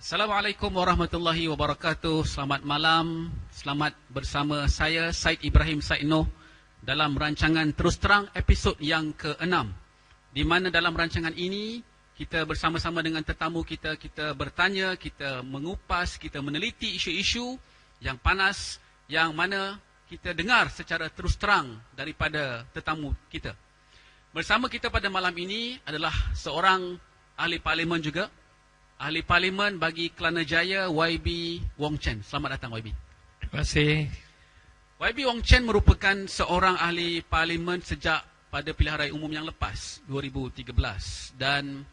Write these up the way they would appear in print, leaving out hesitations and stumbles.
Assalamualaikum warahmatullahi wabarakatuh. Selamat malam. Selamat bersama saya Syed Ibrahim Syed Noh dalam rancangan Terus Terang episod yang ke-6, di mana dalam rancangan ini kita bersama-sama dengan tetamu kita bertanya, kita mengupas, kita meneliti isu-isu yang panas yang mana kita dengar secara terus terang daripada tetamu kita. Bersama kita pada malam ini adalah seorang ahli parlimen juga, ahli parlimen bagi Kelana Jaya, YB Wong Chen. Selamat datang, YB. Terima kasih. YB Wong Chen merupakan seorang ahli parlimen sejak pada pilihan raya umum yang lepas, 2013. Dan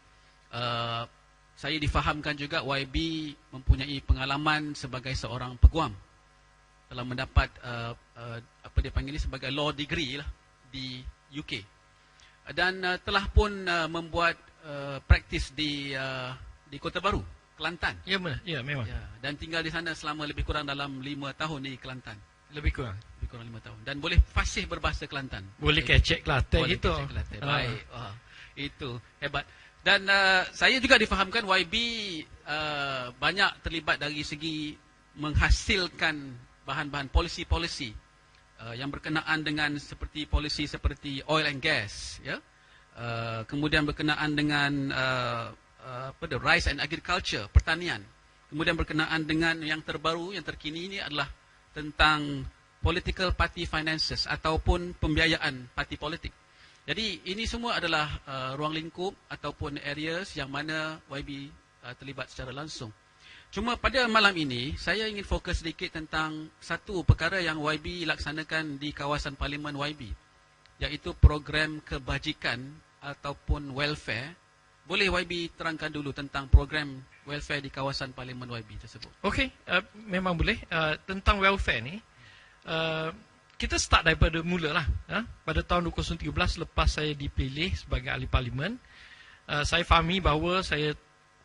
saya difahamkan juga YB mempunyai pengalaman sebagai seorang peguam. Telah mendapat apa dia panggil ini sebagai law degree lah di UK. Dan telah pun membuat praktis di Kota Baru, Kelantan. Ya, memang. Ya, dan tinggal di sana selama lebih kurang dalam 5 tahun di Kelantan. Lebih kurang 5 tahun. Dan boleh fasih berbahasa Kelantan. Boleh kecek Kelantan gitu. Baik. Itu hebat. Dan saya juga difahamkan YB banyak terlibat dari segi menghasilkan bahan-bahan polisi-polisi yang berkenaan dengan seperti polisi seperti oil and gas, ya. Kemudian berkenaan dengan rice and agriculture, pertanian. Kemudian berkenaan dengan yang terbaru, yang terkini ini adalah tentang political party finances ataupun pembiayaan parti politik. Jadi ini semua adalah ruang lingkup ataupun areas yang mana YB terlibat secara langsung. Cuma pada malam ini saya ingin fokus sedikit tentang satu perkara yang YB laksanakan di kawasan parlimen YB, iaitu program kebajikan ataupun welfare. Boleh YB terangkan dulu tentang program welfare di kawasan parlimen YB tersebut? Okey, memang boleh. Tentang welfare ni, kita start daripada mula lah. Pada tahun 2013 lepas saya dipilih sebagai ahli parlimen, saya fahami bahawa saya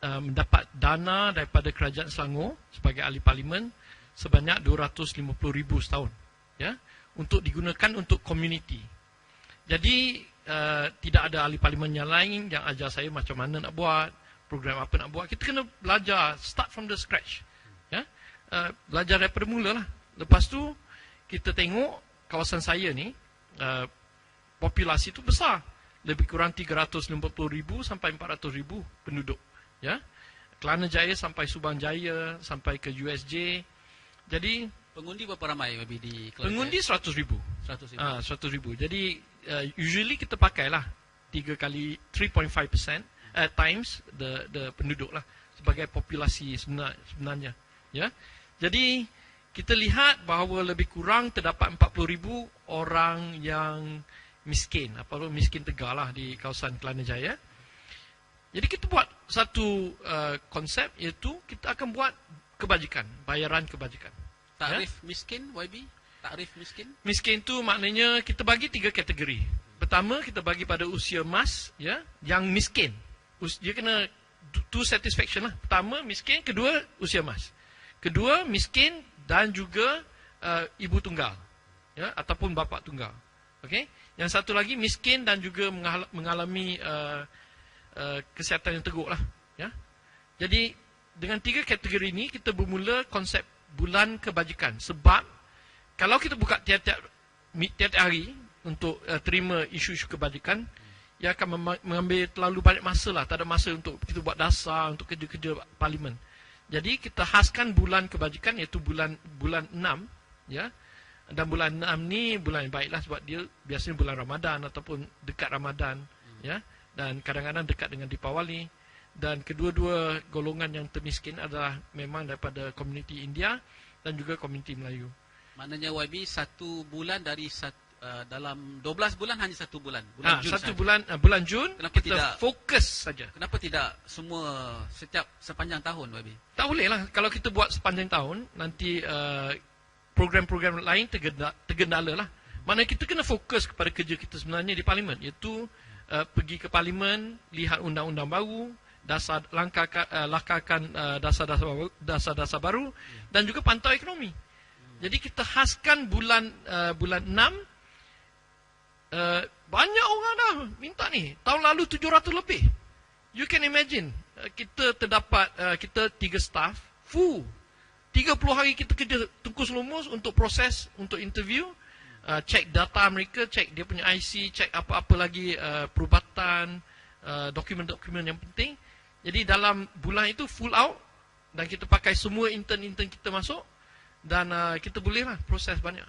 mendapat dana daripada Kerajaan Selangor sebagai ahli parlimen sebanyak 250,000 setahun, ya, untuk digunakan untuk komuniti. Jadi tidak ada ahli parlimen yang lain yang ajar saya macam mana nak buat, program apa nak buat. Kita kena belajar, start from the scratch, ya. Belajar daripada mula lah. Lepas tu kita tengok kawasan saya ni, populasi tu besar, lebih kurang 350,000 sampai 400,000 penduduk, ya. Kelana Jaya sampai Subang Jaya, sampai ke USJ. Jadi pengundi berapa ramai YB di Kelana Jaya? Pengundi 100,000. 100,000. Jadi usually kita pakailah 3 kali 3.5% times the penduduk lah sebagai populasi sebenarnya, ya. Jadi kita lihat bahawa lebih kurang terdapat 40,000 orang yang miskin, miskin tegar lah di kawasan Kelana Jaya. Jadi kita buat satu konsep, iaitu kita akan buat kebajikan, bayaran kebajikan. Takrif miskin YB? Takrif miskin? Miskin tu maknanya kita bagi 3 kategori. Pertama, kita bagi pada usia emas, ya, yang miskin. Dia kena two satisfaction lah. Pertama, miskin. Kedua, usia emas. Kedua, miskin dan juga ibu tunggal, ya, ataupun bapa tunggal. Okey. Yang satu lagi miskin dan juga mengalami kesihatan yang teruk lah, ya. Jadi dengan 3 kategori ini kita bermula konsep bulan kebajikan. Sebab kalau kita buka tiap-tiap hari untuk terima isu-isu kebajikan, ia akan mengambil terlalu banyak masa lah. Tak ada masa untuk kita buat dasar, untuk kerja-kerja parlimen. Jadi kita khaskan bulan kebajikan, iaitu bulan 6, ya. Dan bulan 6 ni bulan yang baiklah sebab dia biasanya bulan Ramadan ataupun dekat Ramadan, ya. Dan kadang-kadang dekat dengan Deepawali. Dan kedua-dua golongan yang termiskin adalah memang daripada komuniti India dan juga komuniti Melayu. Maknanya YB satu bulan dari dalam 12 bulan hanya satu bulan. Bulan Jun satu sahaja. bulan Jun Kenapa kita tidak fokus saja. Kenapa tidak semua sepanjang tahun YB? Tak boleh lah. Kalau kita buat sepanjang tahun, nanti program-program lain tergendala lah. Maknanya kita kena fokus kepada kerja kita sebenarnya di parlimen, iaitu pergi ke parlimen, lihat undang-undang baru, langkahkan dasar-dasar baru, dan juga pantau ekonomi. Jadi kita khaskan bulan 6. Banyak orang dah minta ni. Tahun lalu 700 lebih. You can imagine, kita terdapat, kita 3 staff, full. 30 hari kita kerja tungkus lumus untuk proses, untuk interview, cek data mereka, cek dia punya IC, cek apa-apa lagi perubatan, dokumen-dokumen yang penting. Jadi dalam bulan itu full out, dan kita pakai semua intern-intern kita masuk, dan kita bolehlah proses banyak.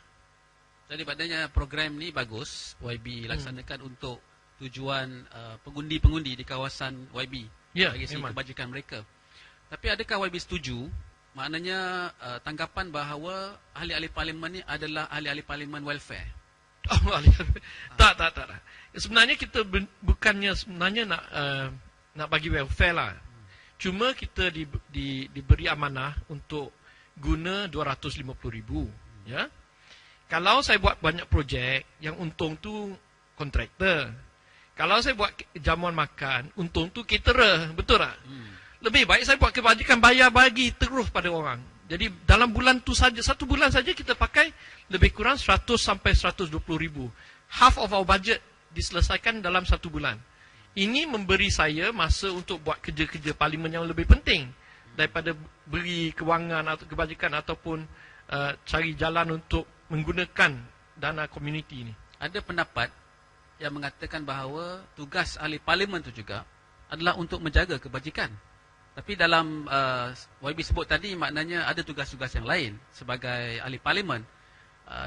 Jadi maknanya program ni bagus, YB laksanakan untuk tujuan pengundi-pengundi di kawasan YB Ya, bagi segi memang. kebajikan mereka. Tapi adakah YB setuju, maknanya tanggapan bahawa ahli-ahli parlimen ni adalah ahli-ahli parlimen welfare? Oh, tak. Sebenarnya kita bukannya sebenarnya nak bagi welfare lah. Cuma kita diberi amanah untuk guna 250,000, ya. Kalau saya buat banyak projek, yang untung tu kontraktor. Kalau saya buat jamuan makan, untung tu caterer, betul tak? Lebih baik saya buat kebajikan bayar bagi terus pada orang. Jadi dalam bulan tu saja, 1 bulan saja kita pakai lebih kurang 100 sampai 120,000. Half of our budget diselesaikan dalam 1 bulan. Ini memberi saya masa untuk buat kerja-kerja parlimen yang lebih penting daripada beri kewangan atau kebajikan ataupun cari jalan untuk menggunakan dana komuniti ini. Ada pendapat yang mengatakan bahawa tugas ahli parlimen tu juga adalah untuk menjaga kebajikan. Tapi dalam YB sebut tadi, maknanya ada tugas-tugas yang lain sebagai ahli parlimen,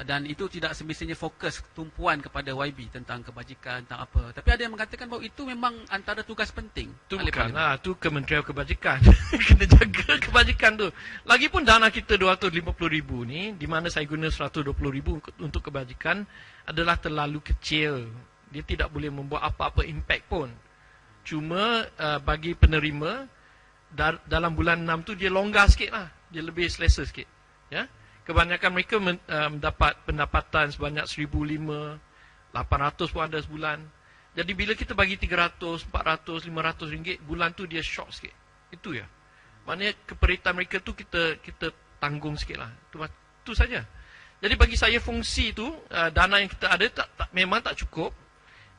dan itu tidak semestinya fokus tumpuan kepada YB tentang kebajikan, tentang apa. Tapi ada yang mengatakan bahawa itu memang antara tugas penting Itu ahli parlimen. bukanlah, itu Kementerian Kebajikan. Kena jaga kebajikan tu. Lagipun dana kita 250,000 ni, di mana saya guna 120,000 untuk kebajikan, adalah terlalu kecil. Dia tidak boleh membuat apa-apa impact pun. Cuma bagi penerima, dalam bulan 6 tu dia longgar sikit lah. Dia lebih selesa sikit. Ya? Kebanyakan mereka mendapat pendapatan sebanyak 1,500, 800 pun ada sebulan. Jadi bila kita bagi 300, 400, 500 ringgit, bulan tu dia shock sikit. Itu ya. Maknanya keperitan mereka tu kita tanggung sikit lah. Itu saja. Jadi bagi saya fungsi tu, dana yang kita ada memang tak cukup.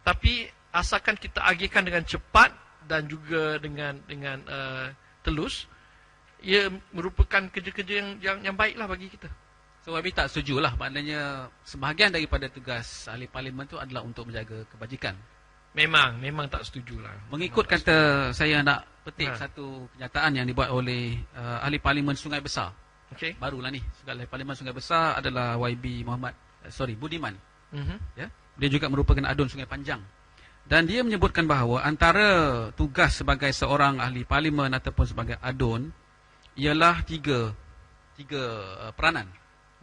Tapi asalkan kita agihkan dengan cepat dan juga dengan telus, ia merupakan kerja-kerja yang baiklah bagi kita. So YB tak setuju lah, maknanya sebahagian daripada tugas ahli parlimen tu adalah untuk menjaga kebajikan. Memang tak setujulah. Mengikut kata saya nak petik satu kenyataan yang dibuat oleh ahli parlimen Sungai Besar. Okey. Barulah ni, ahli parlimen Sungai Besar adalah YB Budiman. Ya. Dia juga merupakan adun Sungai Panjang. Dan dia menyebutkan bahawa antara tugas sebagai seorang ahli parlimen ataupun sebagai adun ialah tiga peranan.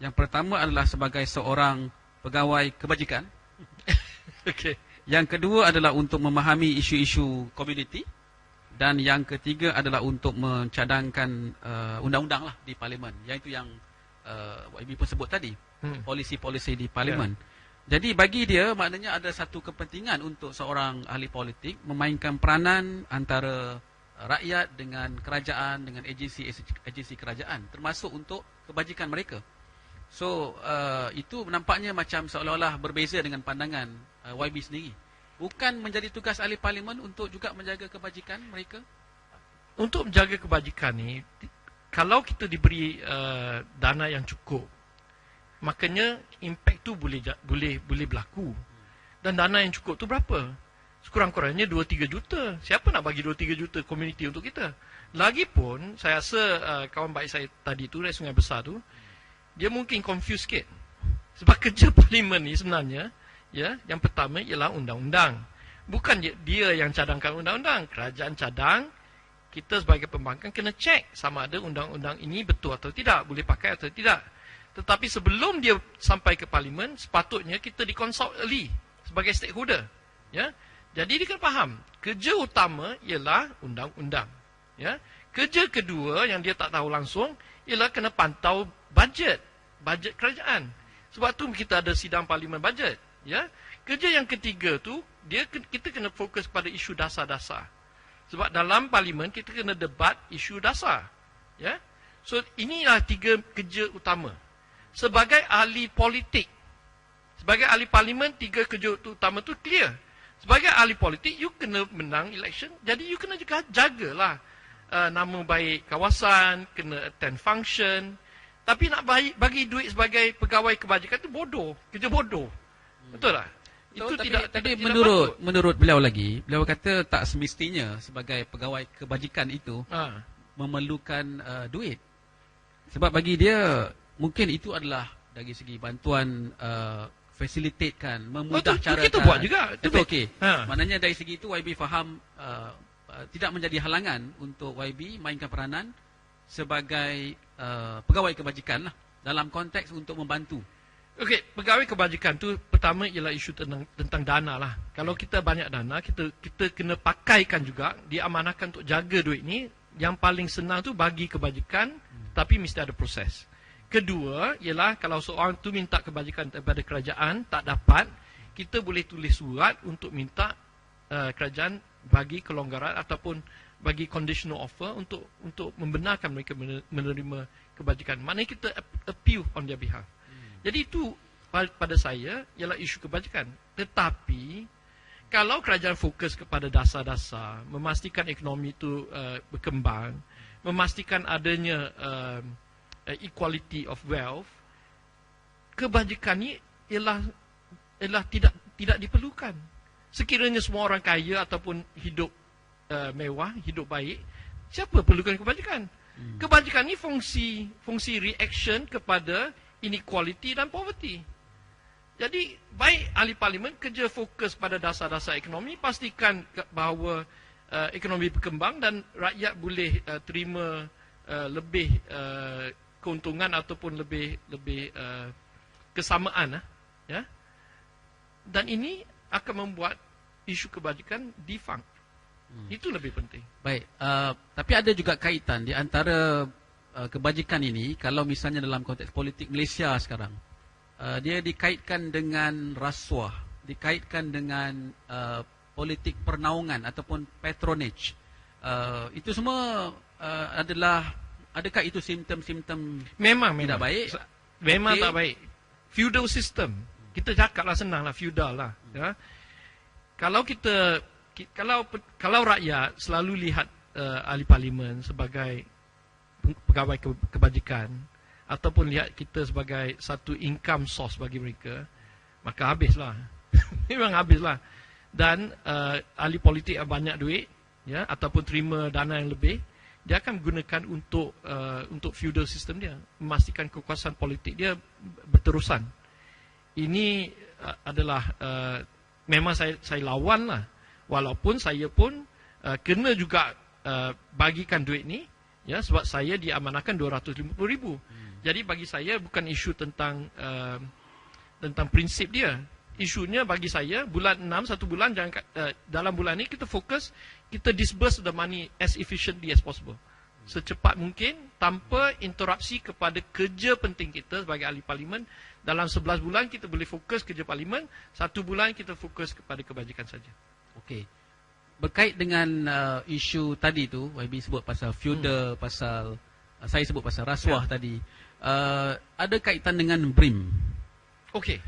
Yang pertama adalah sebagai seorang pegawai kebajikan. Okey. Yang kedua adalah untuk memahami isu-isu komuniti. Dan yang ketiga adalah untuk mencadangkan undang-undang lah di parlimen. Iaitu yang YB pun sebut tadi. Polisi-polisi di parlimen. Jadi bagi dia, maknanya ada satu kepentingan untuk seorang ahli politik memainkan peranan antara rakyat dengan kerajaan, dengan agensi kerajaan, termasuk untuk kebajikan mereka. So, itu nampaknya macam seolah-olah berbeza dengan pandangan YB sendiri. Bukan menjadi tugas ahli parlimen untuk juga menjaga kebajikan mereka? Untuk menjaga kebajikan ni, kalau kita diberi dana yang cukup, makanya impact tu boleh berlaku. Dan dana yang cukup tu berapa? Sekurang-kurangnya 2-3 juta. Siapa nak bagi 2-3 juta komuniti untuk kita? Lagipun, saya rasa kawan baik saya tadi tu dari Sungai Besar tu, dia mungkin confused sikit. Sebab kerja parlimen ni sebenarnya, ya, yang pertama ialah undang-undang. Bukan dia yang cadangkan undang-undang. Kerajaan cadang, kita sebagai pembangkang kena cek sama ada undang-undang ini betul atau tidak, boleh pakai atau tidak. Tetapi sebelum dia sampai ke parlimen, sepatutnya kita dikonsult early sebagai stakeholder. Ya? Jadi dia kena faham, kerja utama ialah undang-undang. Ya? Kerja kedua yang dia tak tahu langsung ialah kena pantau bajet kerajaan. Sebab tu kita ada sidang parlimen bajet. Ya? Kerja yang ketiga tu, kita kena fokus pada isu dasar-dasar. Sebab dalam parlimen kita kena debat isu dasar. Ya? So inilah 3 kerja utama. Sebagai ahli politik, sebagai ahli parlimen, 3 kerja utama tu clear. Sebagai ahli politik, you kena menang election, jadi you kena juga jagalah nama baik kawasan, kena attend function. Tapi nak bagi duit sebagai pegawai kebajikan itu bodoh, kerja bodoh. Betul tak? Itu tapi tidak menurut beliau beliau kata tak semestinya sebagai pegawai kebajikan itu memerlukan duit. Sebab bagi dia mungkin itu adalah dari segi bantuan facilitatekan, memudah cara kita buat juga. Itu okey. Maknanya dari segi itu YB faham tidak menjadi halangan untuk YB mainkan peranan sebagai pegawai kebajikan lah, dalam konteks untuk membantu. Okey, pegawai kebajikan tu pertama ialah isu tentang dana lah. Kalau kita banyak dana, kita kena pakaikan juga, diamanahkan untuk jaga duit ni. Yang paling senang tu bagi kebajikan, tapi mesti ada proses. Kedua ialah kalau seorang tu minta kebajikan daripada kerajaan tak dapat, kita boleh tulis surat untuk minta kerajaan bagi kelonggaran ataupun bagi conditional offer untuk membenarkan mereka menerima kebajikan. Maknanya kita appeal on their behalf. Jadi itu pada saya ialah isu kebajikan. Tetapi kalau kerajaan fokus kepada dasar-dasar, memastikan ekonomi itu berkembang, memastikan adanya equality of wealth, kebajikan ni ialah tidak diperlukan. Sekiranya semua orang kaya ataupun hidup mewah, hidup baik, siapa perlukan kebajikan? Kebajikan ni fungsi reaction kepada inequality dan poverty. Jadi baik ahli parlimen kerja fokus pada dasar-dasar ekonomi, pastikan bahawa ekonomi berkembang dan rakyat boleh terima lebih keuntungan ataupun lebih kesamaan ya. Dan ini akan membuat isu kebajikan defunct. Itu lebih penting. Baik, tapi ada juga kaitan di antara kebajikan ini. Kalau misalnya dalam konteks politik Malaysia sekarang, dia dikaitkan dengan rasuah, dikaitkan dengan politik pernaungan ataupun patronage. Itu semua adakah itu simptom-simptom memang tidak baik? Memang tak baik. Feudal system. Kita cakaplah senanglah feudal lah. Ya. Kalau rakyat selalu lihat ahli parlimen sebagai pegawai kebajikan ataupun lihat kita sebagai satu income source bagi mereka, maka habislah. Memang habislah. Dan ahli politik yang banyak duit ya ataupun terima dana yang lebih, dia akan gunakan untuk feudal system dia, memastikan kekuasaan politik dia berterusan. Ini adalah memang saya lawan lah. Walaupun saya pun kena juga bagikan duit ni ya, sebab saya diamanahkan 250,000. Jadi bagi saya bukan isu tentang prinsip dia. Isunya bagi saya bulan 6 satu bulan dalam bulan ni kita fokus, kita disburse the money as efficiently as possible. Secepat mungkin tanpa interupsi kepada kerja penting kita sebagai ahli parlimen. Dalam 11 bulan kita boleh fokus kerja parlimen, 1 bulan kita fokus kepada kebajikan saja. Okey. Berkait dengan isu tadi tu, YB sebut pasal feudal, pasal saya sebut pasal rasuah tadi. Ada kaitan dengan BRIM. Okey.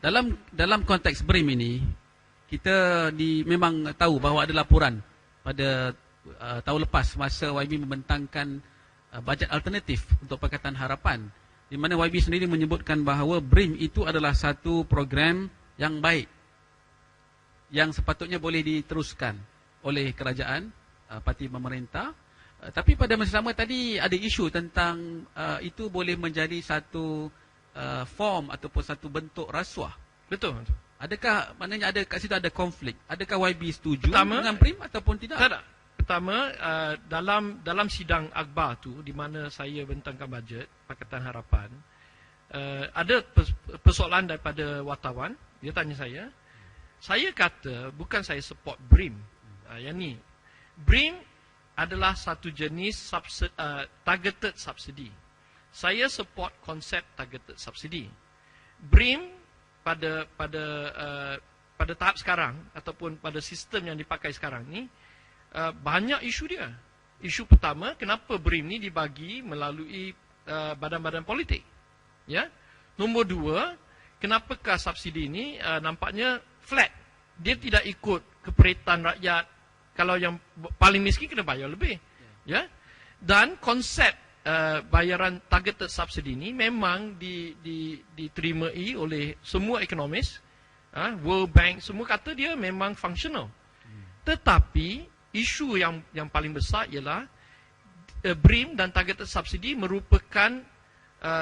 Dalam konteks BRIM ini, kita memang tahu bahawa ada laporan pada tahun lepas masa YB membentangkan bajet alternatif untuk Pakatan Harapan, di mana YB sendiri menyebutkan bahawa BRIM itu adalah satu program yang baik, yang sepatutnya boleh diteruskan oleh kerajaan, parti pemerintah. Tapi pada masa sama tadi ada isu tentang itu boleh menjadi satu form ataupun satu bentuk rasuah. Betul. Adakah maknanya ada kat situ ada konflik? Adakah YB setuju dengan BRIM ataupun tidak? Tak. Pertama, dalam sidang akhbar tu di mana saya bentangkan bajet Pakatan Harapan, ada persoalan daripada wartawan. Dia tanya saya kata bukan saya support BRIM. Yang ni, BRIM adalah satu jenis targeted subsidy. Saya support konsep targeted subsidy. BRIM pada tahap sekarang ataupun pada sistem yang dipakai sekarang ni, banyak isu dia. Isu pertama, kenapa BRIM ni dibagi melalui badan-badan politik? Ya. Nombor dua, kenapakah subsidi ni nampaknya flat? Dia tidak ikut keperitan rakyat. Kalau yang paling miskin kena bayar lebih. Ya. Dan konsep bayaran targeted subsidy ini memang diterimai oleh semua ekonomis, World Bank, semua kata dia memang functional. Tetapi isu yang paling besar ialah BRIM dan targeted subsidy merupakan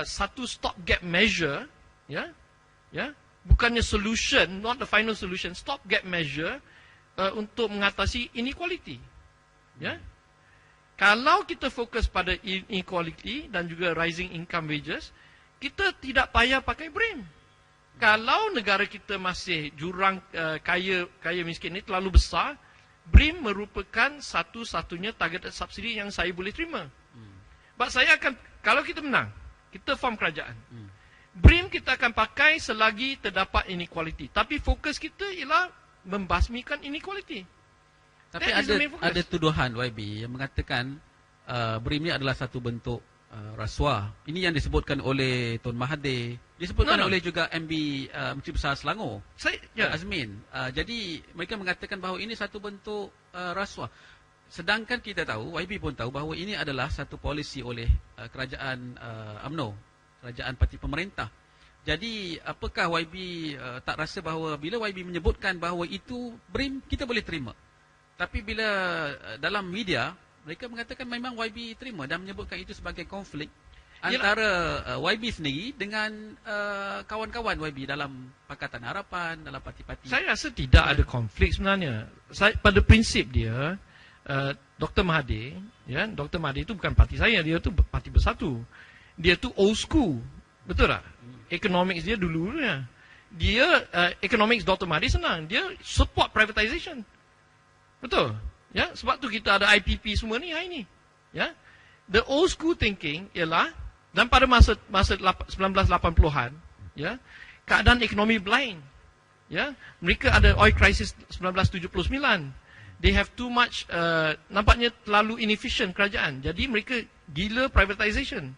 satu stopgap measure, ya, bukannya solution, not the final solution, stopgap measure untuk mengatasi inequality, ya. Kalau kita fokus pada inequality dan juga rising income wages, kita tidak payah pakai BRIM. Kalau negara kita masih jurang kaya miskin ini terlalu besar, BRIM merupakan satu-satunya targeted subsidy yang saya boleh terima. Sebab saya akan, kalau kita menang, kita form kerajaan. BRIM kita akan pakai selagi terdapat inequality. Tapi fokus kita ialah membasmikan inequality. Tapi ada tuduhan YB yang mengatakan BRIM ini adalah satu bentuk rasuah. Ini yang disebutkan oleh Tun Mahathir, disebutkan oleh juga MB Menteri Besar Selangor, Azmin. Jadi mereka mengatakan bahawa ini satu bentuk rasuah. Sedangkan kita tahu, YB pun tahu bahawa ini adalah satu polisi oleh kerajaan UMNO, kerajaan parti pemerintah. Jadi apakah YB tak rasa bahawa bila YB menyebutkan bahawa itu BRIM, kita boleh terima. Tapi bila dalam media, mereka mengatakan memang YB terima dan menyebutkan itu sebagai konflik antara YB sendiri dengan kawan-kawan YB dalam Pakatan Harapan, dalam parti-parti. Saya rasa tidak ada konflik sebenarnya. Pada prinsip dia, Dr. Mahathir, ya, Dr. Mahathir itu bukan parti saya, dia itu parti bersatu. Dia itu old school, betul tak? Economics dia dulunya. Dia, economics Dr. Mahathir senang, dia support privatization. Betul? Ya, sebab tu kita ada IPP semua ni hari ni. Ya. The old school thinking ialah, dan pada masa 1980-an, ya, keadaan ekonomi blind. Ya, mereka ada oil crisis 1979. They have too much, nampaknya terlalu inefficient kerajaan. Jadi mereka gila privatization.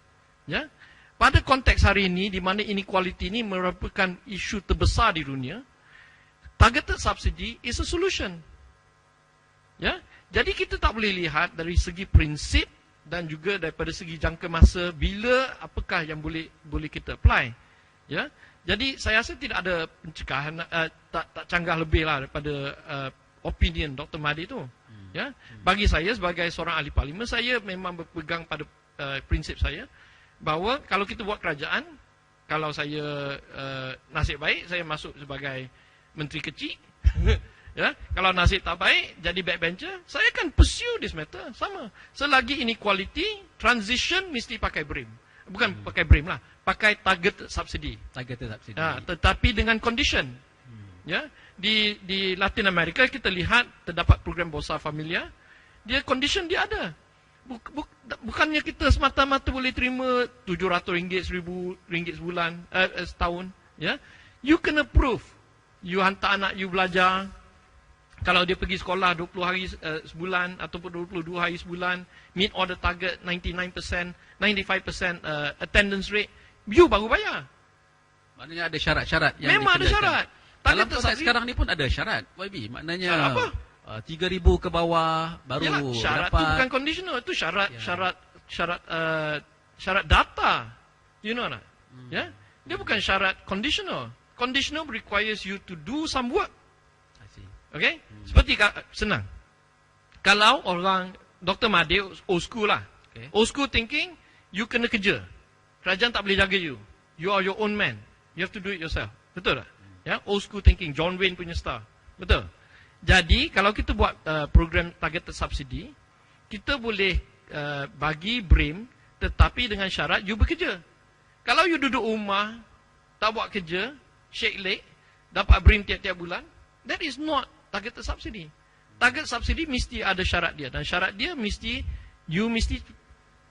Ya. Pada konteks hari ini di mana inequality ini merupakan isu terbesar di dunia, targeted subsidy is a solution. Ya, jadi kita tak boleh lihat dari segi prinsip dan juga daripada segi jangka masa bila apakah yang boleh kita apply. Ya, jadi saya rasa tidak ada pencegahan, tak canggah lebih lah daripada opinion Dr. Mahathir itu. Ya, bagi saya sebagai seorang ahli parlimen, saya memang berpegang pada prinsip saya bahawa kalau kita buat kerajaan, kalau saya nasib baik saya masuk sebagai menteri kecil. Ya, kalau nasib tak baik, jadi backbencher, saya akan pursue this matter, sama. Selagi inequality, transition mesti pakai BRIM. Bukan pakai BRIM lah, pakai target subsidy. Targeted subsidy. Tetapi dengan condition. Ya, di Latin America kita lihat terdapat program Bolsa Familia, dia condition dia ada. Bukannya kita semata-mata boleh terima RM700, RM1,000 sebulan, setahun. Ya, you kena prove. You hantar anak you belajar. Kalau dia pergi sekolah 20 hari sebulan ataupun 22 hari sebulan, meet all the target 99%, 95% attendance rate, you baru bayar. Maknanya ada syarat-syarat yang memang ada syarat. Dalam konteks sekarang ni pun ada syarat, YB. Maknanya apa? 3,000 ke bawah baru yalah, syarat dapat. Tu bukan conditional, itu syarat data. You know tak? Ya? Dia bukan syarat conditional. Conditional requires you to do some work. Okay? Seperti senang. Kalau orang Dr. Mahathir old school lah. Okay. Old school thinking, you kena kerja. Kerajaan tak boleh jaga you. You are your own man. You have to do it yourself. Betul tak? Ya, old school thinking, John Wayne punya style. Betul. Jadi kalau kita buat program targeted subsidy, kita boleh bagi BRIM tetapi dengan syarat you bekerja. Kalau you duduk rumah, tak buat kerja, shake leg, dapat BRIM tiap-tiap bulan, that is not targeted subsidy. Target subsidy mesti ada syarat dia, dan syarat dia mesti you mesti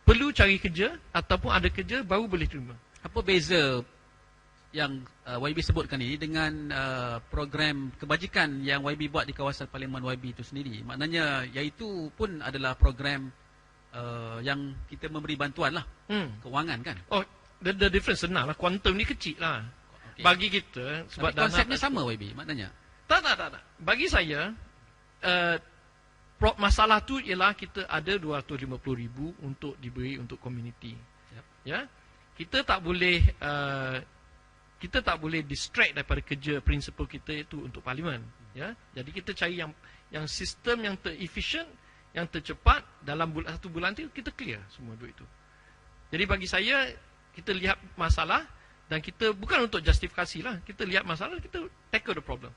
perlu cari kerja ataupun ada kerja baru boleh terima. Apa beza yang YB sebutkan ini dengan program kebajikan yang YB buat di kawasan Parlimen YB itu sendiri? Maknanya iaitu pun adalah program yang kita memberi bantuan lah, kewangan kan? Oh, the difference senang lah, quantum ni kecil lah. Okay. Bagi kita sebab tapi konsepnya sama YB maknanya. Tak. Bagi saya, masalah tu ialah kita ada 250,000 untuk diberi untuk komuniti. Ya, kita tak boleh distract daripada kerja prinsipal kita itu untuk parlimen. Ya, jadi kita cari yang sistem yang terefisien, yang tercepat, dalam satu bulan tu kita clear semua duit itu. Jadi bagi saya, kita lihat masalah dan kita bukan untuk justifikasi lah, kita lihat masalah, kita tackle the problem.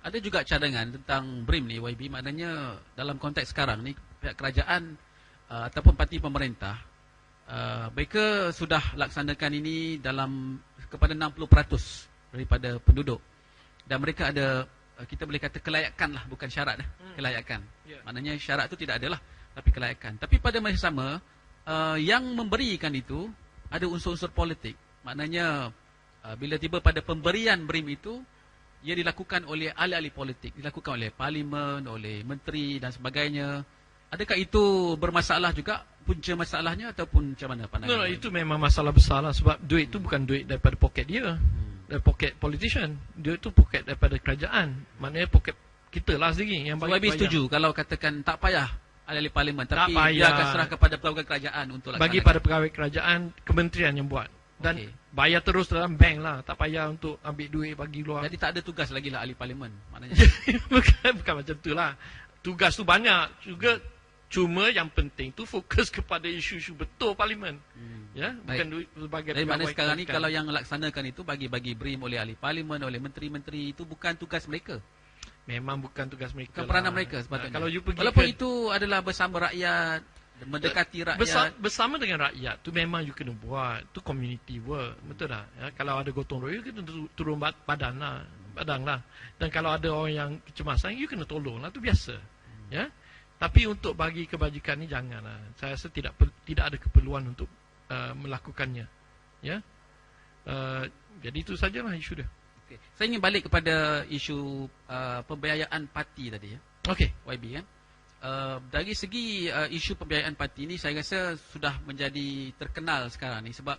Ada juga cadangan tentang BRIM ni, YB, maknanya dalam konteks sekarang ni pihak kerajaan ataupun parti pemerintah, mereka sudah laksanakan ini dalam kepada 60% daripada penduduk, dan mereka ada, kita boleh kata kelayakan lah, bukan syarat kelayakan. Maknanya syarat tu tidak adalah, tapi kelayakan. Tapi pada masa sama, yang memberikan itu ada unsur-unsur politik. Maknanya bila tiba pada pemberian BRIM itu, ia dilakukan oleh ahli-ahli politik, dilakukan oleh parlimen, oleh menteri dan sebagainya. Adakah itu bermasalah juga, punca masalahnya, ataupun macam mana pandangan? Itu memang masalah besar lah, sebab duit itu bukan duit daripada poket dia, dari poket politician. Duit itu poket daripada kerajaan, maknanya poket kita lah sendiri yang bagi. YB setuju kalau katakan tak payah ahli-ahli parlimen, tapi dia akan serah kepada pegawai kerajaan untuk laksanakan. Bagi pada pegawai kerajaan, kementerian yang buat. Dan bayar terus dalam bank lah, tak payah untuk ambil duit bagi luar. Jadi tak ada tugas lagi lah ahli parlimen, maknanya. bukan macam tu lah. Tugas tu banyak juga, cuma yang penting tu fokus kepada isu-isu betul parlimen. Ya, bukan duit sebagai dari mana sekarang ni kalau yang laksanakan itu bagi-bagi BRIM oleh ahli parlimen, oleh menteri-menteri, itu bukan tugas mereka. Memang bukan tugas mereka. Bukan peranan mereka sepatutnya. Kalau you pergi walaupun itu adalah bersama rakyat, mendekati rakyat. Bersama dengan rakyat tu memang you kena buat. Tu community work, betul tak? Ya, kalau ada gotong royong, you kena turun badan lah. Dan kalau ada orang yang kecemasan, you kena tolong lah, tu biasa. Ya. Tapi untuk bagi kebajikan ni janganlah. Saya rasa tidak ada keperluan untuk melakukannya. Ya. Jadi itu sajalah isu dia. Okay. Saya ingin balik kepada isu pembiayaan parti tadi, ya. Okey, YB kan. Dari segi isu pembiayaan parti ni, saya rasa sudah menjadi terkenal sekarang ni sebab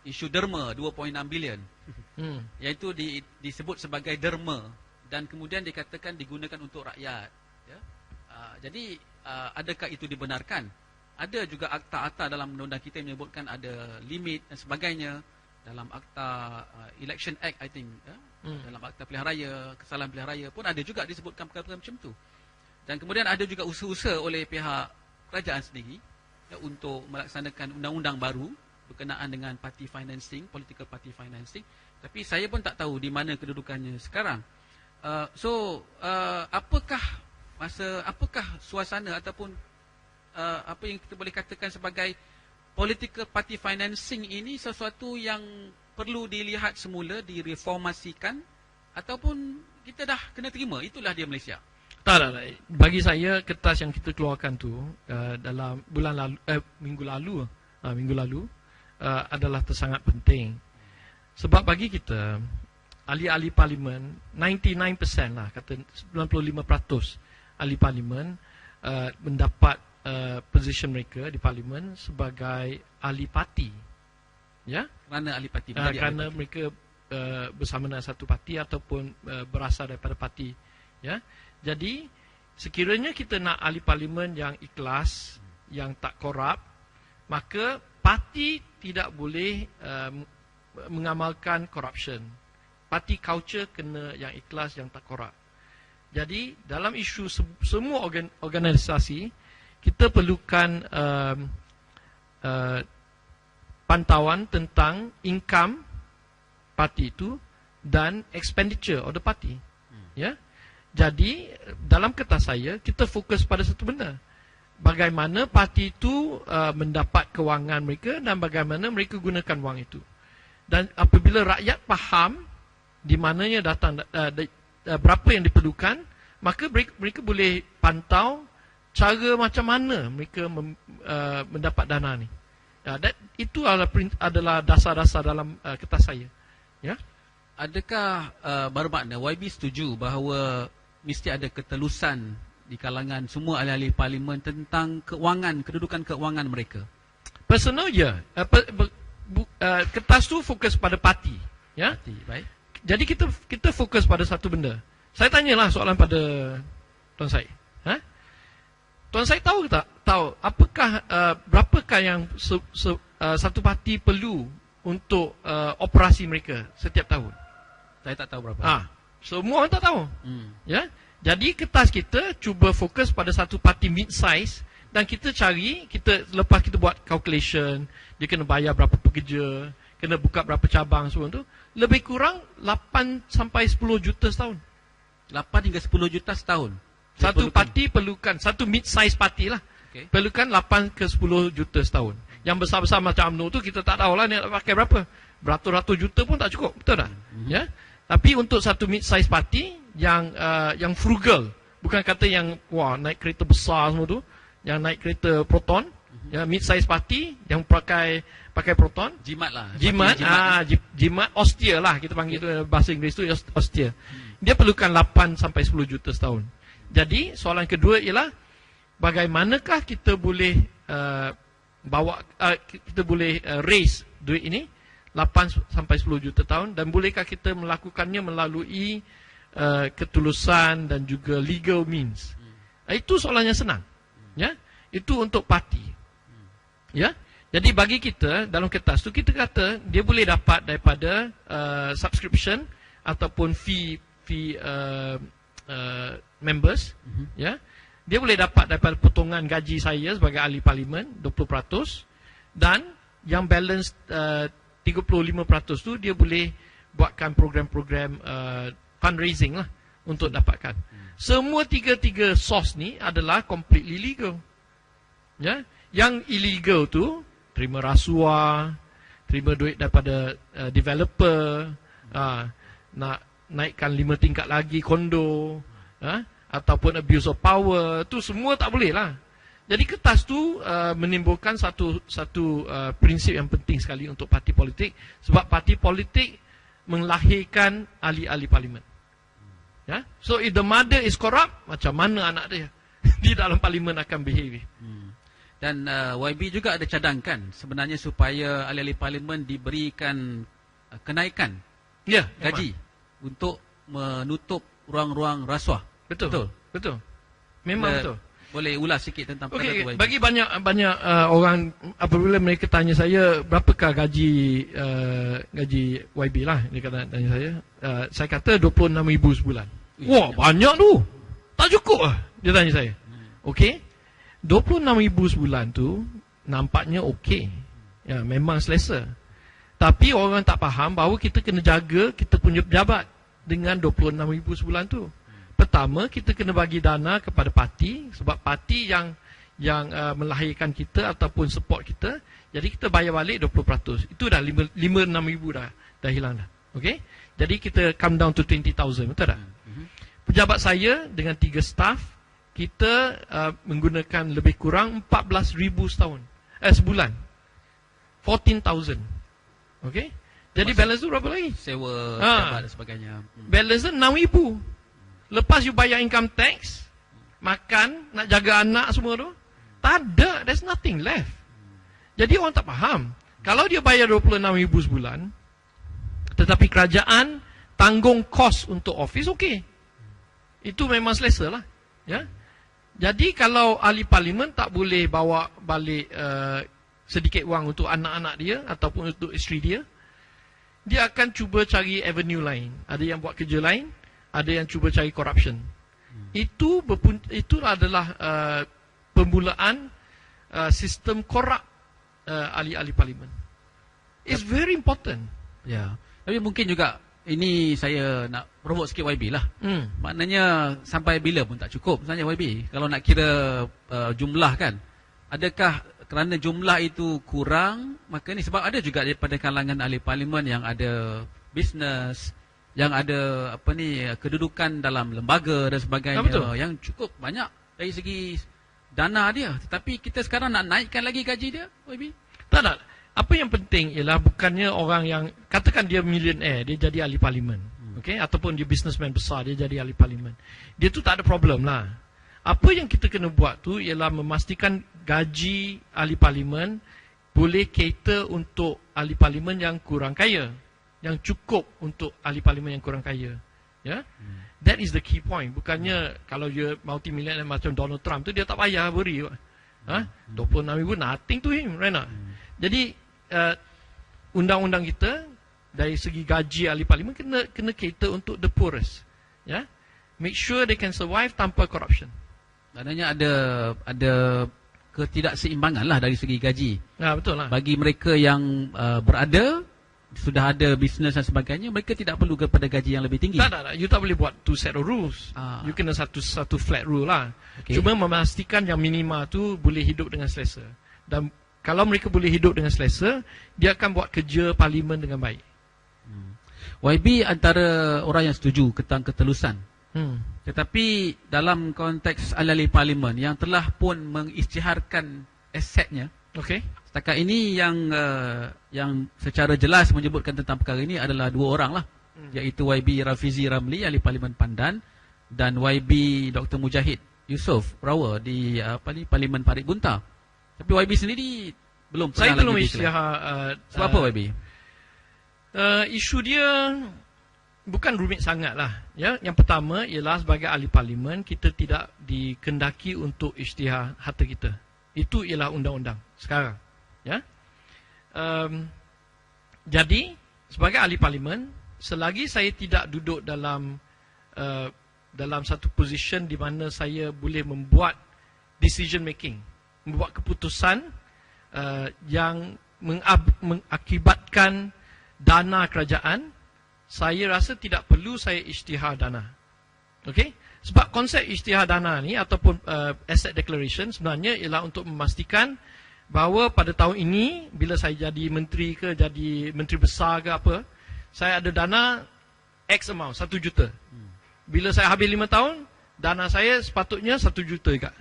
isu derma 2.6 bilion iaitu disebut sebagai derma dan kemudian dikatakan digunakan untuk rakyat, ya. Jadi adakah itu dibenarkan? Ada juga akta-akta dalam undang-undang kita yang menyebutkan ada limit dan sebagainya. Dalam akta Election Act, I think, ya? Dalam akta pilihan raya, kesalahan pilihan raya pun ada juga disebutkan perkara-perkara macam tu. Dan kemudian ada juga usaha-usaha oleh pihak kerajaan sendiri, ya, untuk melaksanakan undang-undang baru berkenaan dengan party financing, political party financing. Tapi saya pun tak tahu di mana kedudukannya sekarang. Apakah suasana ataupun apa yang kita boleh katakan sebagai political party financing ini sesuatu yang perlu dilihat semula, direformasikan, ataupun kita dah kena terima, itulah dia Malaysia? Tak. Bagi saya, kertas yang kita keluarkan tu dalam minggu lalu adalah sangat penting. Sebab bagi kita, ahli-ahli parlimen, 99% lah, kata 95% ahli parlimen mendapat position mereka di parlimen sebagai ahli parti. Ya? Kerana ahli parti. Kerana mereka bersama dengan satu parti ataupun berasal daripada parti. Ya? Jadi, sekiranya kita nak ahli parlimen yang ikhlas, yang tak korup, maka parti tidak boleh mengamalkan corruption. Parti culture kena yang ikhlas, yang tak korup. Jadi, dalam isu semua organisasi, kita perlukan pantauan tentang income parti itu dan expenditure of the party. Ya. Jadi, dalam kertas saya, kita fokus pada satu benda. Bagaimana parti itu mendapat kewangan mereka dan bagaimana mereka gunakan wang itu. Dan apabila rakyat faham di mananya datang, berapa yang diperlukan, maka mereka boleh pantau cara macam mana mereka mendapat dana ni. Itu adalah dasar-dasar dalam kertas saya. Ya. Adakah bermakna YB setuju bahawa mesti ada ketelusan di kalangan semua ahli-ahli parlimen tentang kedudukan keuangan mereka? Personal, ya. Kertas tu fokus pada parti. Ya. Parti, baik. Jadi kita fokus pada satu benda. Saya tanyalah soalan pada Tuan Syed. Tuan Syed tahu ke tak? Tahu. Apakah berapakah yang satu parti perlu untuk operasi mereka setiap tahun? Saya tak tahu berapa. Semua orang tak tahu. Ya. Jadi kertas kita cuba fokus pada satu parti mid-size dan kita lepas kita buat calculation, dia kena bayar berapa pekerja, kena buka berapa cabang semua tu, lebih kurang 8 sampai 10 juta setahun. 8 hingga 10 juta setahun. Satu parti perlukan, satu mid-size parti lah. Okay. Perlukan 8 ke 10 juta setahun. Yang besar-besar macam UMNO tu kita tak tahulah dia nak pakai berapa. Beratus-ratus juta pun tak cukup, betul tak? Ya. Tapi untuk satu mid-size parti yang frugal, bukan kata yang naik kereta besar semua tu, yang naik kereta Proton, ya, mid-size parti yang pakai Proton, jimat lah. Jimat austere lah kita panggil tu, bahasa Inggeris tu austere. Dia perlukan 8 sampai 10 juta setahun. Jadi soalan kedua ialah bagaimanakah kita boleh kita boleh raise duit ini 8 sampai 10 juta tahun, dan bolehkah kita melakukannya melalui ketulusan dan juga legal means. Itu soalannya senang. Ya, itu untuk parti. Ya. Jadi bagi kita dalam kertas tu kita kata dia boleh dapat daripada subscription ataupun fee members. Ya. Dia boleh dapat daripada potongan gaji saya sebagai ahli parlimen 20%, dan yang balance 35% tu dia boleh buatkan program-program fundraising lah untuk dapatkan. Semua tiga source ni adalah completely legal. Ya, yang illegal tu terima rasuah, terima duit daripada developer, nak naikkan 5 tingkat lagi kondo, ataupun abuse of power, tu semua tak boleh lah. Jadi kertas tu menimbulkan satu prinsip yang penting sekali untuk parti politik, sebab parti politik melahirkan ahli-ahli parlimen. Ya? So if the mother is corrupt, macam mana anak dia di dalam parlimen akan behave. Dan YB juga ada cadangkan sebenarnya supaya ahli-ahli parlimen diberikan kenaikan gaji untuk menutup ruang-ruang rasuah. Betul. Memang betul. Boleh ulas sikit tentang perkara tu, YB. Bagi banyak orang, apabila mereka tanya saya berapakah gaji YB lah, dia kata tanya saya kata 26,000 sebulan. Wah, banyak tu. Tak cukup lah, dia tanya saya. Okey. 26,000 sebulan tu nampaknya okey. Ya, memang selesa. Tapi orang tak faham bahawa kita kena jaga kita punya pejabat dengan 26,000 sebulan tu. Pertama, kita kena bagi dana kepada parti, sebab parti yang melahirkan kita ataupun support kita. Jadi kita bayar balik 20%. Itu dah 5-6,000 dah hilang dah. Okey? Jadi kita come down to 20,000, betul tak? Pejabat saya dengan 3 staff, kita menggunakan lebih kurang 14,000 sebulan. 14,000. Okey? Jadi balance tu berapa lagi? Sewa pejabat dan sebagainya. Balance tu 6,000. Lepas you bayar income tax, makan, nak jaga anak semua tu, tak ada, there's nothing left. Jadi orang tak faham. Kalau dia bayar 26,000 sebulan, tetapi kerajaan tanggung kos untuk office, okey. Itu memang selesa lah. Ya? Jadi kalau ahli parlimen tak boleh bawa balik sedikit wang untuk anak-anak dia ataupun untuk isteri dia, dia akan cuba cari avenue lain. Ada yang buat kerja lain, ada yang cuba cari corruption. Itu adalah permulaan sistem korup ahli-ahli parlimen. It's very important. Ya. Tapi mungkin juga ini saya nak provoke sikit YB lah. Maknanya sampai bila pun tak cukup sebenarnya YB. Kalau nak kira jumlah kan. Adakah kerana jumlah itu kurang, maka ni sebab ada juga daripada kalangan ahli parlimen yang ada bisnes, yang ada kedudukan dalam lembaga dan sebagainya, yang cukup banyak dari segi dana dia. Tetapi kita sekarang nak naikkan lagi gaji dia, YB? Tak. Apa yang penting ialah bukannya orang yang katakan dia millionaire, dia jadi ahli parlimen, okey, ataupun dia businessman besar, dia jadi ahli parlimen. Dia tu tak ada problem lah. Apa yang kita kena buat tu ialah memastikan gaji ahli parlimen boleh cater untuk ahli parlimen yang kurang kaya. yang cukup untuk ahli parlimen yang kurang kaya. Ya, that is the key point. Bukannya kalau dia multi-millionaire macam Donald Trump tu dia tak payah worry. 26,000 nothing to him, right? Jadi undang-undang kita dari segi gaji ahli parlimen kena cater untuk the poorest. Ya, make sure they can survive tanpa corruption. Maknanya ada ketidakseimbangan lah dari segi gaji. Betul lah. Bagi mereka yang berada, sudah ada bisnes dan sebagainya, mereka tidak perlu kepada gaji yang lebih tinggi. Tak. You tak boleh buat two set of rules. You kena satu flat rule lah. Okay. Cuma memastikan yang minima tu boleh hidup dengan selesa. Dan kalau mereka boleh hidup dengan selesa, dia akan buat kerja parlimen dengan baik. YB antara orang yang setuju tentang ketelusan. Tetapi dalam konteks ahli parlimen yang telah pun mengisytiharkan asetnya, okay, setakat ini yang secara jelas menyebutkan tentang perkara ini adalah dua orang lah, iaitu YB Rafizi Ramli, ahli parlimen Pandan, dan YB Dr. Mujahid Yusof Brawa di Parlimen Parit Bunta. Tapi YB sendiri belum pernah. Saya belum lagi isytihar. Sebab apa YB? Isu dia bukan rumit sangat lah. Ya, yang pertama ialah sebagai ahli parlimen kita tidak dikendaki untuk isytihar harta kita. Itu ialah undang-undang sekarang. Ya. Jadi sebagai ahli parlimen, selagi saya tidak duduk dalam satu position di mana saya boleh membuat decision making, membuat keputusan yang mengakibatkan dana kerajaan, saya rasa tidak perlu saya isytihar dana. Okey? Sebab konsep isytihar dana ni ataupun asset declaration sebenarnya ialah untuk memastikan bahawa pada tahun ini bila saya jadi menteri ke, jadi menteri besar ke apa, saya ada dana X amount, 1 juta. Bila saya habis 5 tahun, dana saya sepatutnya 1 juta juga.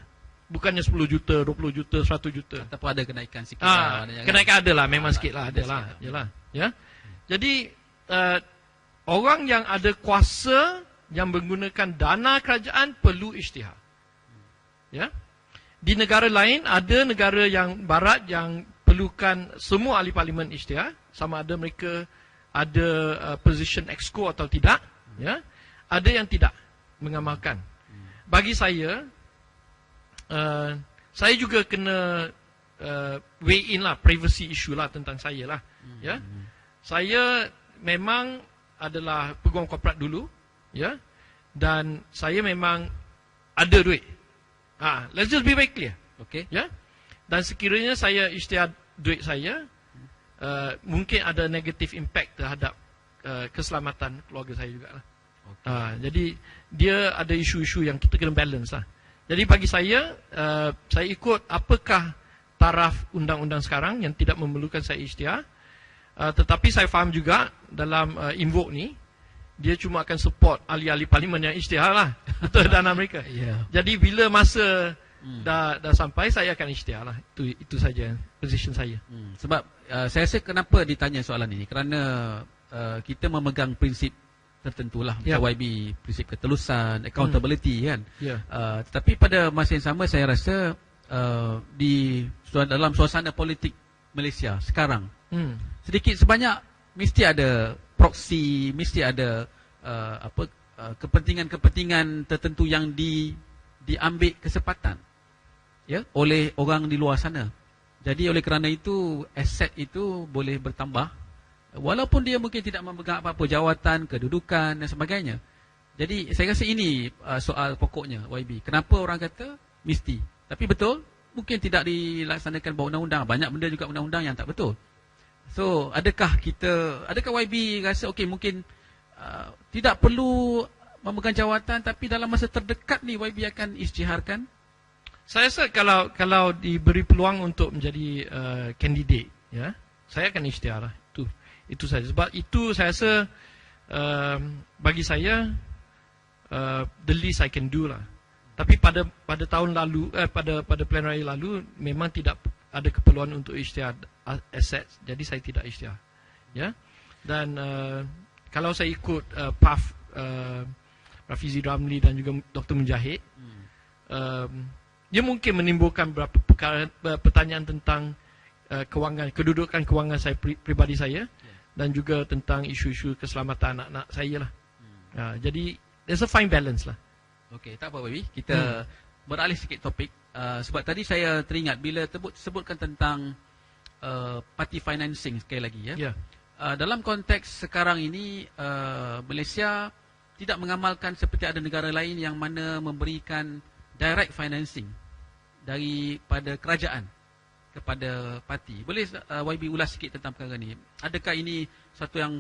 Bukannya 10 juta, 20 juta, 100 juta. Ataupun ada kenaikan sikit lah. Kenaikan ada lah, memang sikit lah, ada lah. Yalah. Ya. Jadi orang yang ada kuasa yang menggunakan dana kerajaan perlu isytihar. Ya. Di negara lain, ada negara yang barat yang perlukan semua ahli parlimen isytihar, sama ada mereka ada position exco atau tidak. Ya. Ada yang tidak mengamalkan. Bagi saya juga kena weigh in lah, privacy issue lah tentang saya lah. Ya. Saya memang adalah peguam korporat dulu, ya, dan saya memang ada duit. Let's just be very clear. Okay. Ya. Dan sekiranya saya isytihar duit saya, mungkin ada negative impact terhadap keselamatan keluarga saya juga lah. Okay. Jadi dia ada isu-isu yang kita kena balance lah. Jadi bagi saya ikut apakah taraf undang-undang sekarang yang tidak memerlukan saya isytihar. Tetapi saya faham juga dalam invoke ni, dia cuma akan support ahli-ahli parlimen yang isytihar lah untuk dana mereka. Jadi bila masa dah sampai, saya akan isytihar lah. Itu saja position saya. Sebab saya rasa kenapa ditanya soalan ini, kerana kita memegang prinsip tertentu lah, macam YB, prinsip ketelusan, accountability kan. Tetapi pada masa yang sama saya rasa dalam suasana politik Malaysia sekarang, sedikit sebanyak mesti ada proksi, mesti ada kepentingan-kepentingan tertentu yang diambil kesempatan, ya, oleh orang di luar sana. Jadi oleh kerana itu aset itu boleh bertambah walaupun dia mungkin tidak memegang apa-apa jawatan, kedudukan dan sebagainya. Jadi saya rasa ini soal pokoknya YB. Kenapa orang kata mesti? Tapi betul, mungkin tidak dilaksanakan bawah undang-undang. Banyak benda juga undang-undang yang tak betul. So, adakah YB rasa okey mungkin tidak perlu memegang jawatan, tapi dalam masa terdekat ni YB akan isytiharkan? Saya rasa kalau diberi peluang untuk menjadi kandidat, ya, saya akan isytihar lah. Itu saja. Sebab itu saya rasa bagi saya the least I can do lah. Tapi pada tahun lalu, pada pilihan raya lalu memang tidak ada keperluan untuk isytihar aset, jadi saya tidak isytihar. Ya. Dan kalau saya ikut path Rafizi Ramli dan juga Dr. Mujahid, dia mungkin menimbulkan beberapa pertanyaan tentang kewangan, kedudukan kewangan saya pribadi saya. dan juga tentang isu-isu keselamatan anak-anak saya lah. Jadi there's a fine balance lah. Okey, tak apa baby. Kita beralih sikit topik. Sebab tadi saya teringat bila sebutkan tentang party financing sekali lagi ya. Ya. Dalam konteks sekarang ini Malaysia tidak mengamalkan seperti ada negara lain yang mana memberikan direct financing daripada kerajaan kepada parti. Boleh YB ulas sikit tentang perkara ni? Adakah ini satu yang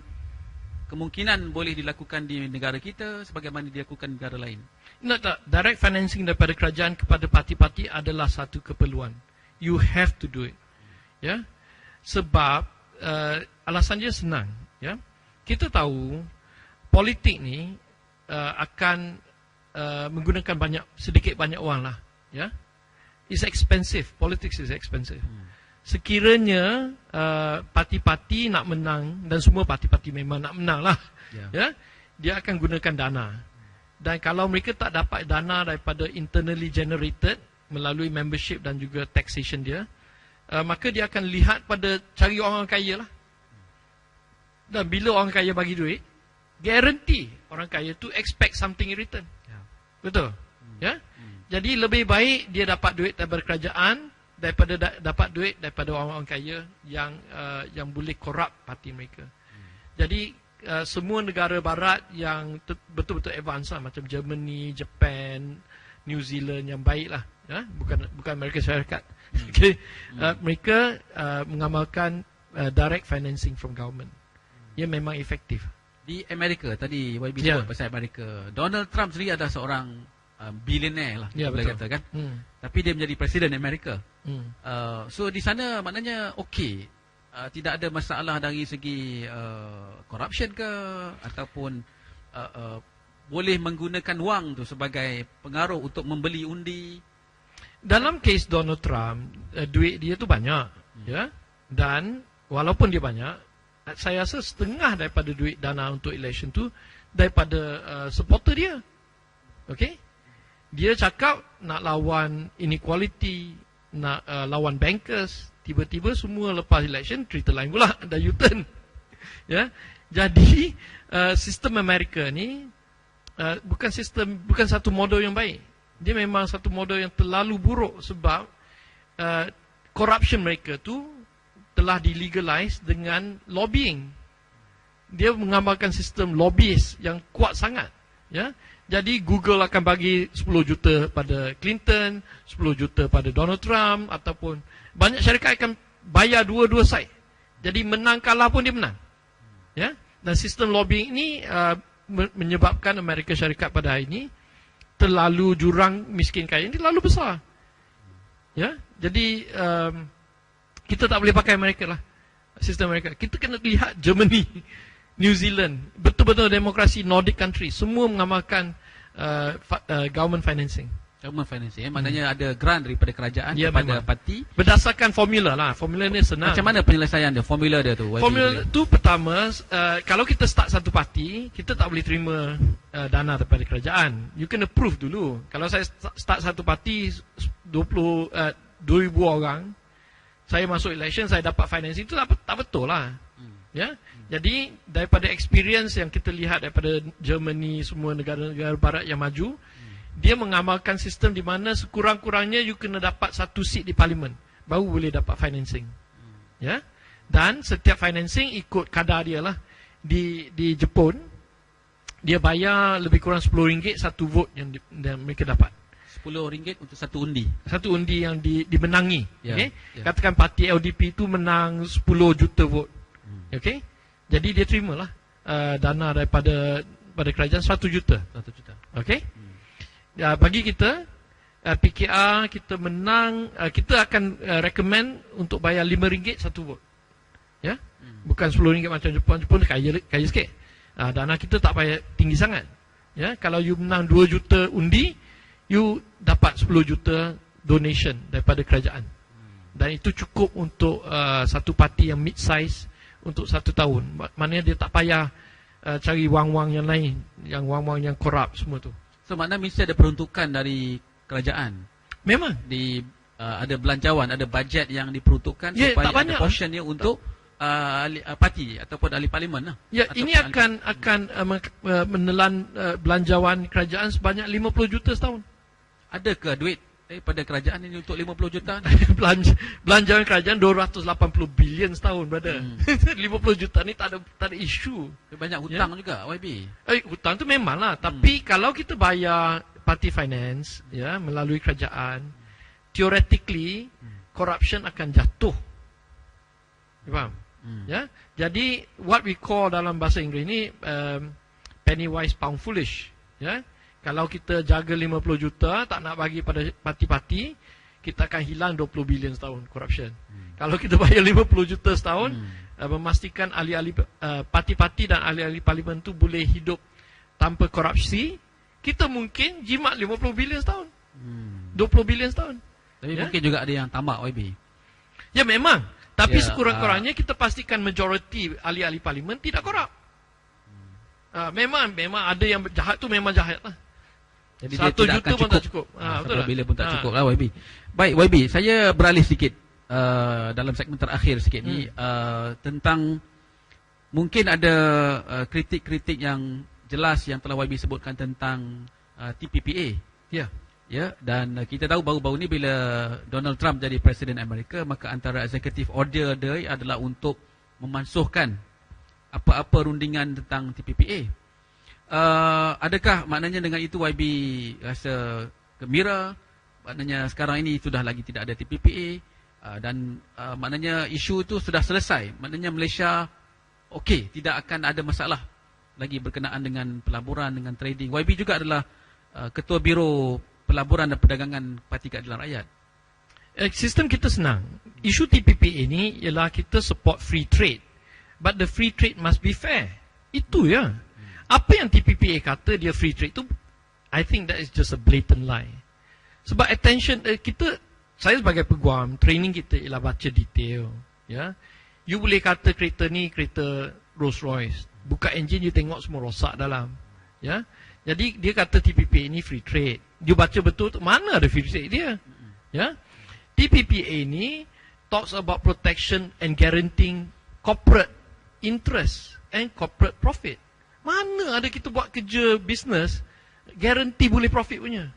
kemungkinan boleh dilakukan di negara kita sebagaimana dilakukan di negara lain? Tak, direct financing daripada kerajaan kepada parti-parti adalah satu keperluan. You have to do it. Ya. Sebab alasan dia senang, ya. Kita tahu politik ni akan menggunakan sedikit banyak wang lah, ya. It's expensive. Politics is expensive. Sekiranya parti-parti nak menang, dan semua parti-parti memang nak menang lah, ya, dia akan gunakan dana. Dan kalau mereka tak dapat dana daripada internally generated melalui membership dan juga taxation dia, maka dia akan lihat pada cari orang kaya lah. Dan bila orang kaya bagi duit, guarantee orang kaya tu expect something in return. Betul? Ya. Jadi lebih baik dia dapat duit daripada kerajaan daripada dapat duit daripada orang-orang kaya yang boleh corrupt parti mereka. Jadi semua negara barat yang betul-betul advance lah, macam Germany, Japan, New Zealand yang baik lah, ya? bukan Amerika Syarikat. Okay. Mereka mengamalkan direct financing from government. Ia memang efektif. Di Amerika, tadi YB sebut pasal Amerika, Donald Trump sendiri adalah seorang billionaire lah, boleh kata kan. Tapi dia menjadi presiden Amerika. So di sana maknanya okey, tidak ada masalah dari segi corruption ke, ataupun boleh menggunakan wang tu sebagai pengaruh untuk membeli undi. Dalam kes Donald Trump, duit dia tu banyak, ya. Dan walaupun dia banyak, saya rasa setengah daripada duit dana untuk election tu daripada supporter dia. Okey? Dia cakap nak lawan inequality, nak lawan bankers, tiba-tiba semua lepas election cerita lain pula, dah U-turn. Ya. Jadi sistem Amerika ni bukan satu model yang baik. Dia memang satu model yang terlalu buruk sebab corruption mereka tu telah dilegalize dengan lobbying. Dia mengamalkan sistem lobbyist yang kuat sangat, ya. Jadi Google akan bagi 10 juta pada Clinton, 10 juta pada Donald Trump, ataupun banyak syarikat akan bayar dua-dua side. Jadi menang kalah pun dia menang. Ya. Dan sistem lobbying ini menyebabkan Amerika Syarikat pada hari ini terlalu jurang miskin kaya ini terlalu besar. Ya. Jadi kita tak boleh pakai Amerika lah, sistem Amerika. Kita kena lihat Germany, New Zealand, betul-betul demokrasi Nordic country, semua mengamalkan government financing. Government financing, maknanya ada grant daripada kerajaan kepada parti berdasarkan formula lah. Formula ni senang. Macam mana penyelesaian dia? Formula dia tu? Formula tu pertama, kalau kita start satu parti, kita tak boleh terima dana daripada kerajaan. You kena prove dulu. Kalau saya start satu parti 2,000 orang, saya masuk election, saya dapat financing, itu tak betul lah. Ya. Jadi daripada experience yang kita lihat daripada Germany, semua negara-negara barat yang maju, dia mengamalkan sistem di mana sekurang-kurangnya you kena dapat satu seat di parlimen baru boleh dapat financing. Ya. Dan setiap financing ikut kadar dia lah. Di Jepun dia bayar lebih kurang RM10 satu vote yang mereka dapat. RM10 untuk satu undi. Satu undi yang dimenangi. Okay? Yeah. Katakan parti LDP tu menang 10 juta vote. Okay? Jadi dia terimalah dana daripada kerajaan 1 juta. 1 juta. Okay? Bagi kita PKR kita menang, kita akan recommend untuk bayar RM5 satu vote. Ya? Bukan RM10 macam Jepun. Jepun kaya sikit. Dana kita tak payah tinggi sangat. Ya, kalau you menang 2 juta undi, you dapat 10 juta donation daripada kerajaan. Dan itu cukup untuk satu parti yang mid-size untuk 1 tahun. Maknanya dia tak payah cari wang-wang yang lain, yang wang-wang yang korup semua tu. So maknanya mesti ada peruntukan dari kerajaan. Memang Ada belanjawan, ada bajet yang diperuntukkan supaya ada portion dia untuk parti ataupun ahli parlimen lah. Ya, Ataupun ini akan menelan belanjawan kerajaan sebanyak 50 juta setahun. Adakah duit daripada kerajaan ini untuk 50 juta? Belanjawan kerajaan 280 bilion setahun, brother. 50 juta ni tak ada isu. Banyak hutang juga YB. Hutang tu memanglah, tapi kalau kita bayar party finance ya melalui kerajaan, theoretically corruption akan jatuh. Faham? Ya. Jadi what we call dalam bahasa Inggeris ni penny wise pound foolish, ya. Kalau kita jaga 50 juta tak nak bagi pada parti-parti, kita akan hilang 20 bilion setahun corruption. Kalau kita bayar 50 juta setahun, memastikan ahli-ahli parti-parti dan ahli-ahli parlimen tu boleh hidup tanpa korupsi, kita mungkin jimat 50 bilion setahun. 20 bilion setahun. Tapi mungkin juga ada yang tamak YB. Ya memang. Tapi sekurang-kurangnya kita pastikan majoriti ahli-ahli parlimen tidak korup. Memang ada yang jahat tu memang jahat lah. Jadi 1 juta pun tak cukup. Betul bila pun tak cukup lah YB. Baik YB, saya beralih sikit dalam segmen terakhir sikit ni tentang mungkin ada kritik-kritik yang jelas yang telah YB sebutkan tentang TPPA. Ya. Ya, dan kita tahu baru-baru ni bila Donald Trump jadi Presiden Amerika, maka antara executive order dia adalah untuk memansuhkan apa-apa rundingan tentang TPPA. Adakah maknanya dengan itu YB rasa gembira? Maknanya sekarang ini sudah lagi tidak ada TPPA dan maknanya isu itu sudah selesai. Maknanya Malaysia okey, tidak akan ada masalah lagi berkenaan dengan pelaburan, dengan trading. YB juga adalah Ketua Biro Pelaburan dan Perdagangan Parti Keadilan Rakyat. Sistem kita senang. Isu TPPA ini ialah kita support free trade. But the free trade must be fair. Itu ya. Apa yang TPPA kata dia free trade tu, I think that is just a blatant lie. Sebab attention kita, saya sebagai peguam, training kita ialah baca detail. Ya. You boleh kata kereta ni kereta Rolls Royce. Buka enjin, you tengok semua rosak dalam. Ya. Jadi dia kata TPPA ni free trade. Dia baca betul tu, mana ada free trade dia. Ya. TPPA ni talks about protection and guaranteeing corporate interest and corporate profit. Mana ada kita buat kerja business guarantee boleh profit punya.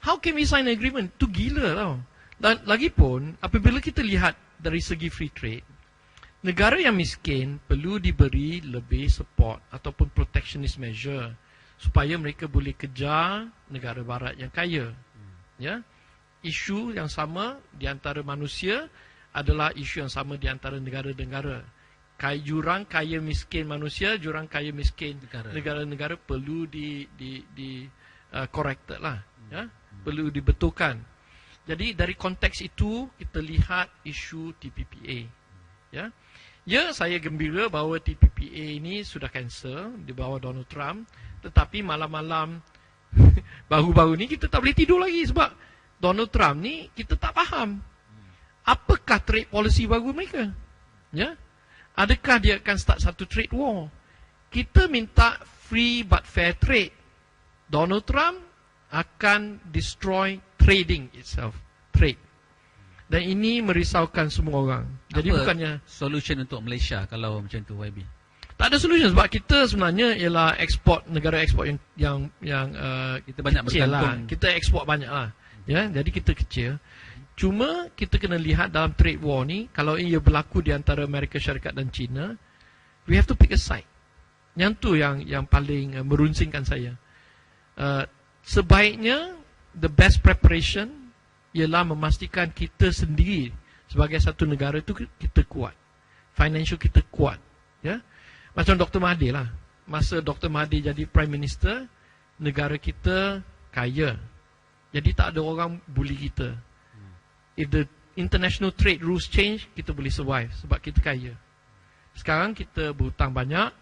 How can we sign an agreement? Tu gila tau. Dan lagipun apabila kita lihat dari segi free trade, negara yang miskin perlu diberi lebih support ataupun protectionist measure supaya mereka boleh kejar negara barat yang kaya. Ya. Isu yang sama di antara manusia adalah isu yang sama di antara negara-negara. Jurang kaya miskin manusia, jurang kaya miskin negara-negara perlu corrected lah. Ya. Perlu dibetulkan. Jadi dari konteks itu kita lihat isu TPPA. Ya. Ya, saya gembira bahawa TPPA ini sudah cancel di bawah Donald Trump. Tetapi malam-malam baru-baru ni kita tak boleh tidur lagi sebab Donald Trump ni kita tak faham apakah trade policy baru mereka. Ya? Adakah dia akan start satu trade war? Kita minta free but fair trade. Donald Trump akan destroy trading itself. Trade. Dan ini merisaukan semua orang. Jadi bukannya solution untuk Malaysia kalau macam tu YB? Tak ada solution sebab kita sebenarnya ialah ekspor, negara ekspor yang kita banyak kecil bergantung. lah. Kita ekspor banyak lah. Ya, jadi kita kecil. Cuma kita kena lihat dalam trade war ni, kalau ia berlaku di antara Amerika Syarikat dan China, we have to pick a side. Yang tu yang paling merunsingkan saya. Sebaiknya the best preparation ialah memastikan kita sendiri sebagai satu negara itu kita kuat. Financial kita kuat. Ya. Macam Dr. Mahathir lah. Masa Dr. Mahathir jadi Prime Minister, negara kita kaya. Jadi tak ada orang bully kita. If the international trade rules change, kita boleh survive sebab kita kaya. Sekarang kita berhutang banyak,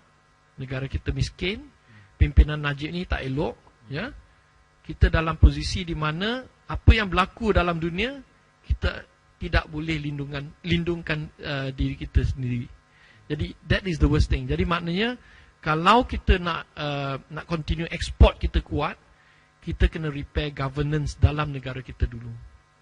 negara kita miskin, pimpinan Najib ni tak elok. Ya. Kita dalam posisi di mana apa yang berlaku dalam dunia, kita tidak boleh lindungkan diri kita sendiri. Jadi that is the worst thing. Jadi maknanya kalau kita nak continue export kita kuat, kita kena repair governance dalam negara kita dulu.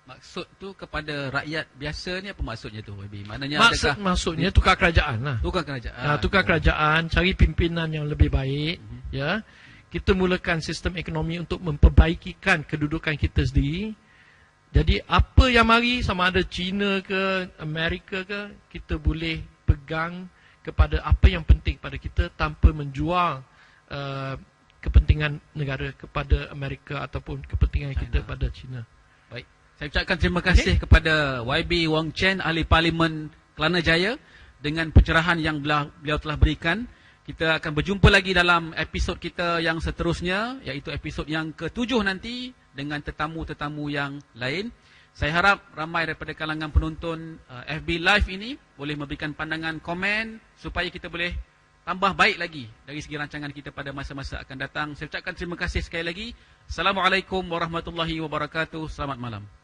Maksud tu kepada rakyat biasa ni apa maksudnya tu, YB? Maknanya Maksudnya tukar kerajaan lah. tukar kerajaan. Tukar kerajaan, cari pimpinan yang lebih baik, ya. Kita mulakan sistem ekonomi untuk memperbaikikan kedudukan kita sendiri. Jadi apa yang mari, sama ada China ke Amerika ke, kita boleh pegang kepada apa yang penting pada kita tanpa menjual kepentingan negara kepada Amerika ataupun kepentingan kita pada China. Baik. Saya ucapkan terima kasih kepada YB Wong Chen, Ahli Parlimen Kelana Jaya, dengan pencerahan yang beliau telah berikan. Kita akan berjumpa lagi dalam episod kita yang seterusnya, iaitu episod yang ke-7 nanti dengan tetamu-tetamu yang lain. Saya harap ramai daripada kalangan penonton FB Live ini boleh memberikan pandangan, komen supaya kita boleh tambah baik lagi dari segi rancangan kita pada masa-masa akan datang. Saya ucapkan terima kasih sekali lagi. Assalamualaikum warahmatullahi wabarakatuh. Selamat malam.